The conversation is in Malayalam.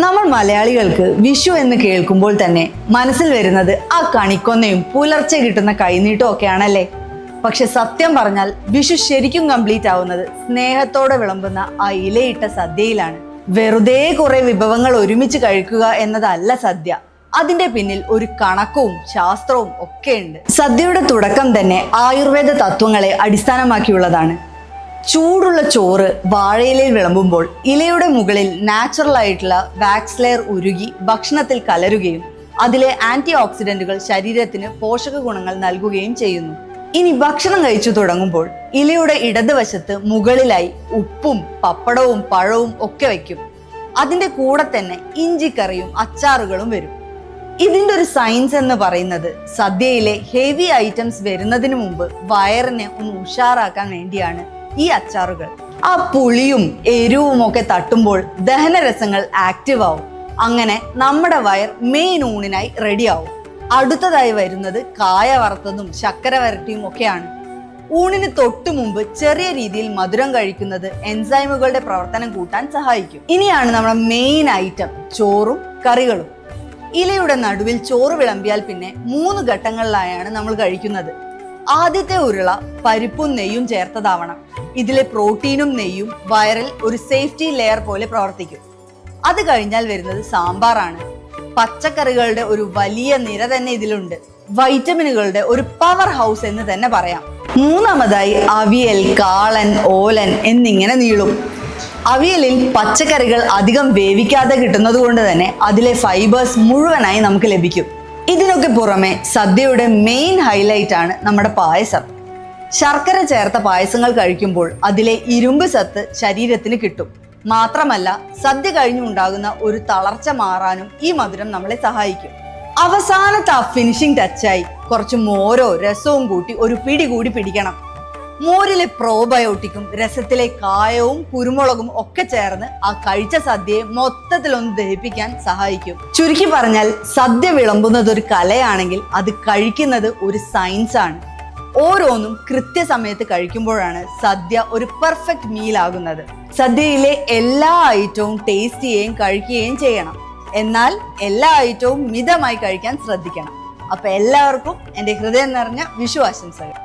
നമ്മൾ മലയാളികൾക്ക് വിഷു എന്ന് കേൾക്കുമ്പോൾ തന്നെ മനസ്സിൽ വരുന്നത് ആ കണിക്കൊന്നയും പുലർച്ചെ കിട്ടുന്ന കൈനീട്ടവും ഒക്കെയാണല്ലേ. പക്ഷെ സത്യം പറഞ്ഞാൽ വിഷു ശരിക്കും കംപ്ലീറ്റ് ആവുന്നത് സ്നേഹത്തോടെ വിളമ്പുന്ന ആ ഇലയിട്ട സദ്യയിലാണ്. വെറുതെ കുറെ വിഭവങ്ങൾ ഒരുമിച്ച് കഴിക്കുക എന്നതല്ല സദ്യ. അതിന്റെ പിന്നിൽ ഒരു കണക്കും ശാസ്ത്രവും ഒക്കെ ഉണ്ട്. സദ്യയുടെ തുടക്കം തന്നെ ആയുർവേദ തത്വങ്ങളെ അടിസ്ഥാനമാക്കിയുള്ളതാണ്. ചൂടുള്ള ചോറ് വാഴയിലയിൽ വിളമ്പുമ്പോൾ ഇലയുടെ മുകളിൽ നാച്ചുറൽ ആയിട്ടുള്ള വാക്സ് ലെയർ ഉരുകി ഭക്ഷണത്തിൽ കലരുകയും അതിലെ ആന്റി ഓക്സിഡന്റുകൾ ശരീരത്തിന് പോഷക ഗുണങ്ങൾ നൽകുകയും ചെയ്യുന്നു. ഇനി ഭക്ഷണം കഴിച്ചു തുടങ്ങുമ്പോൾ ഇലയുടെ ഇടതുവശത്ത് മുകളിലായി ഉപ്പും പപ്പടവും പഴവും ഒക്കെ വയ്ക്കും. അതിന്റെ കൂടെ തന്നെ ഇഞ്ചിക്കറിയും അച്ചാറുകളും വരും. ഇതിന്റെ ഒരു സയൻസ് എന്ന് പറയുന്നത് സദ്യയിലെ ഹെവി ഐറ്റംസ് വരുന്നതിന് മുമ്പ് വയറിനെ ഒന്ന് ഉഷാറാക്കാൻ വേണ്ടിയാണ് ഈ അച്ചാറുകൾ. ആ പുളിയും എരിവും ഒക്കെ തട്ടുമ്പോൾ ദഹനരസങ്ങൾ ആക്റ്റീവ് ആവും. അങ്ങനെ നമ്മുടെ വയർ മെയിൻ ഊണിനായി റെഡിയാവും. അടുത്തതായി വരുന്നത് കായ വറുത്തതും ശർക്കര വരട്ടിയും ഒക്കെയാണ്. ഊണിന് തൊട്ടു മുമ്പ് ചെറിയ രീതിയിൽ മധുരം കഴിക്കുന്നത് എൻസൈമുകളുടെ പ്രവർത്തനം കൂട്ടാൻ സഹായിക്കും. ഇനിയാണ് നമ്മുടെ മെയിൻ ഐറ്റം ചോറും കറികളും. ഇലയുടെ നടുവിൽ ചോറ് വിളമ്പിയാൽ പിന്നെ 3 ഘട്ടങ്ങളിലായാണ് നമ്മൾ കഴിക്കുന്നത്. ആദ്യത്തെ ഉരുള പരിപ്പും നെയ്യും ചേർത്തതാവണം. ഇതിലെ പ്രോട്ടീനും നെയ്യും വയറിൽ ഒരു സേഫ്റ്റി ലെയർ പോലെ പ്രവർത്തിക്കും. അത് കഴിഞ്ഞാൽ വരുന്നത് സാമ്പാറാണ്. പച്ചക്കറികളുടെ ഒരു വലിയ നിര തന്നെ ഇതിലുണ്ട്. വൈറ്റമിനുകളുടെ ഒരു പവർ ഹൗസ് എന്ന് തന്നെ പറയാം. മൂന്നാമതായി അവിയൽ, കാളൻ, ഓലൻ എന്നിങ്ങനെ നീളും. അവിയലിൽ പച്ചക്കറികൾ അധികം വേവിക്കാതെ കിട്ടുന്നത് കൊണ്ട് തന്നെ അതിലെ ഫൈബേഴ്സ് മുഴുവനായി നമുക്ക് ലഭിക്കും. ഇതിനൊക്കെ പുറമെ സദ്യയുടെ മെയിൻ ഹൈലൈറ്റ് ആണ് നമ്മുടെ പായസം. ശർക്കര ചേർത്ത പായസങ്ങൾ കഴിക്കുമ്പോൾ അതിലെ ഇരുമ്പ് സത്ത് ശരീരത്തിന് കിട്ടും. മാത്രമല്ല സദ്യ കഴിഞ്ഞുണ്ടാകുന്ന ഒരു തളർച്ച മാറാനും ഈ മധുരം നമ്മളെ സഹായിക്കും. അവസാനത്തെ ആ ഫിനിഷിംഗ് ടച്ചായി കുറച്ച് മോരോ രസവും കൂട്ടി ഒരു പിടി കൂടി പിടിക്കണം. മോരിലെ പ്രോബയോട്ടിക്കും രസത്തിലെ കായവും കുരുമുളകും ഒക്കെ ചേർന്ന് ആ കഴിച്ച സദ്യയെ മൊത്തത്തിലൊന്ന് ദഹിപ്പിക്കാൻ സഹായിക്കും. ചുരുക്കി പറഞ്ഞാൽ സദ്യ വിളമ്പുന്നത് ഒരു കലയാണെങ്കിൽ അത് കഴിക്കുന്നത് ഒരു സയൻസ് ആണ്. ഓരോന്നും കൃത്യസമയത്ത് കഴിക്കുമ്പോഴാണ് സദ്യ ഒരു പെർഫെക്റ്റ് മീൽ ആകുന്നത്. സദ്യയിലെ എല്ലാ ഐറ്റവും ടേസ്റ്റ് ചെയ്യുകയും കഴിക്കുകയും ചെയ്യണം. എന്നാൽ എല്ലാ ഐറ്റവും മിതമായി കഴിക്കാൻ ശ്രദ്ധിക്കണം. അപ്പൊ എല്ലാവർക്കും എൻ്റെ ഹൃദയം നിറഞ്ഞ വിഷു ആശംസകൾ.